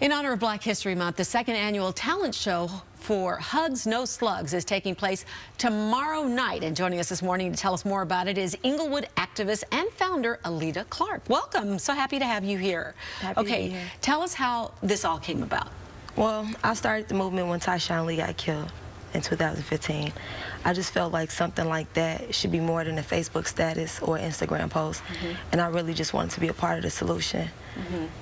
In honor of Black History Month, the second annual talent show for Hugs, No Slugs is taking place tomorrow night. And joining us this morning to tell us more about it is Englewood activist and founder ALETA Clark. Welcome. So happy to have you here. Happy to be here. Tell us how this all came about. Well, I started the movement when Tyshawn Lee got killed in 2015. I just felt like something like that should be more than a Facebook status or Instagram post. And I really just wanted to be a part of the solution.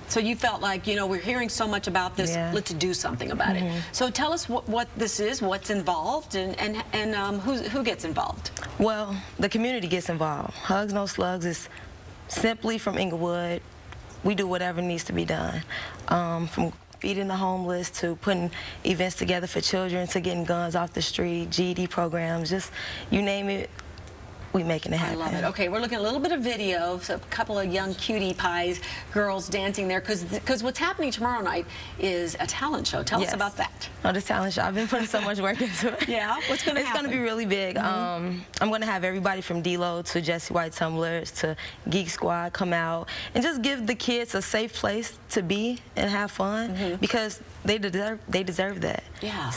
So you felt like, you know, we're hearing so much about this, let's do something about it. So tell us what this is, what's involved, and who gets involved? Well, the community gets involved. Hugs, No Slugs is simply from Englewood. We do whatever needs to be done, from feeding the homeless to putting events together for children to getting guns off the street, GED programs, just you name it, we making it happen. I love it. Okay, we're looking at a little bit of video, so a couple of young cutie pies, girls dancing there, because what's happening tomorrow night is a talent show. Tell us about that. Oh, this talent show, I've been putting so much work into it. Yeah, what's going to happen? It's going to be really big. I'm going to have everybody from D-Lo to Jesse White Tumblers to Geek Squad come out and just give the kids a safe place to be and have fun, because they deserve that. Yeah.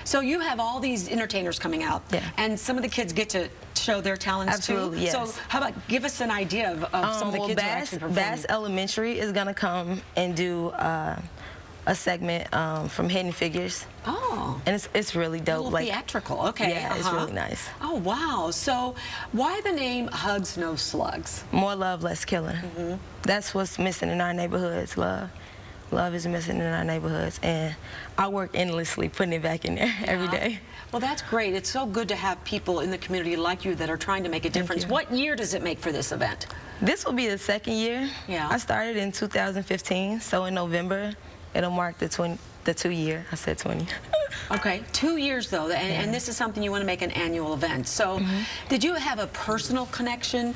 So you have all these entertainers coming out, and some of the kids get to show their talents Absolutely, too. yes. So how about give us an idea of some of the kids who are actually performing? Bass Elementary is gonna come and do a segment from Hidden Figures. Oh. And it's really dope. A little theatrical. Okay. Yeah, it's really nice. Oh wow. So why the name Hugs, No Slugs? More love, less killing. That's what's missing in our neighborhoods. Love is missing in our neighborhoods, and I work endlessly putting it back in there every day. Well, that's great. It's so good to have people in the community like you that are trying to make a difference. What year does it make for this event? This will be the second year. Yeah. I started in 2015, so in November, it'll mark the 2-year. I said 20. Okay, 2 years though, and this is something you want to make an annual event. So did you have a personal connection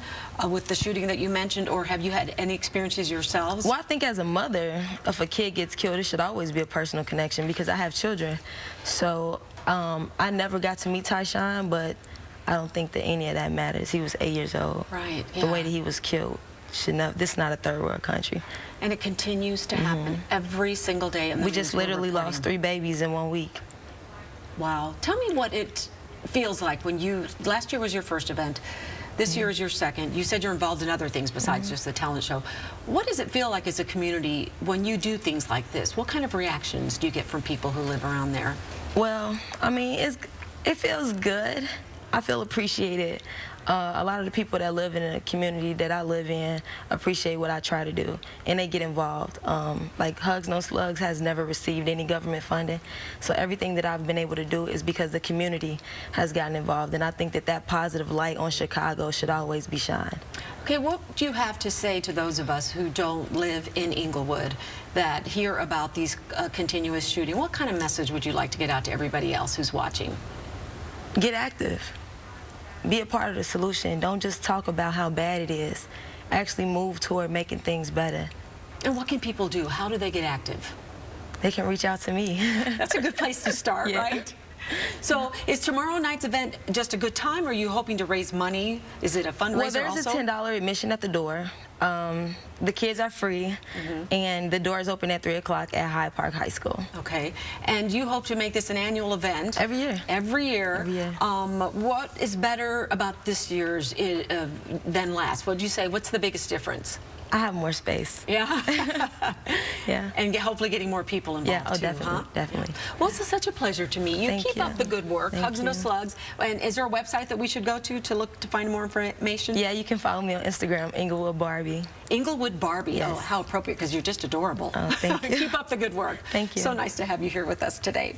with the shooting that you mentioned, or have you had any experiences yourselves? Well, I think as a mother, if a kid gets killed, it should always be a personal connection, because I have children. So I never got to meet Tyshawn, but I don't think that any of that matters. He was 8 years old. Right, The way that he was killed. This is not a third world country. And it continues to happen every single day. And we just literally lost 3 babies in 1 week. Wow. Tell me what it feels like when last year was your first event, this year is your second. You said you're involved in other things besides just the talent show. What does it feel like as a community when you do things like this? What kind of reactions do you get from people who live around there? Well, I mean, it feels good. I feel appreciated. A lot of the people that live in the community that I live in appreciate what I try to do, and they get involved. Like Hugs, No Slugs has never received any government funding, so everything that I've been able to do is because the community has gotten involved, and I think that that positive light on Chicago should always be shined. Okay, what do you have to say to those of us who don't live in Englewood that hear about these continuous shooting? What kind of message would you like to get out to everybody else who's watching? Get active. Be a part of the solution. Don't just talk about how bad it is. Actually move toward making things better. And what can people do? How do they get active? They can reach out to me. That's a good place to start, right? So is tomorrow night's event just a good time, or are you hoping to raise money? Is it a fundraiser? Well, there's a $10 admission at the door. The kids are free, and the doors open at 3 o'clock at Hyde Park High School. Okay, and you hope to make this an annual event? Every year. Every year. Every year. What is better about this year's than last? What would you say? What's the biggest difference? I have more space. Yeah. Yeah. And hopefully getting more people involved. Yeah, too, definitely, definitely. Well, it's such a pleasure to meet you. Keep up the good work. Hugs, No Slugs. And is there a website that we should go to find more information? Yeah, you can follow me on Instagram, Englewood Barbie. Englewood Barbie. Yes. Oh, how appropriate, because you're just adorable. Oh, thank you. Keep up the good work. Thank you. So nice to have you here with us today.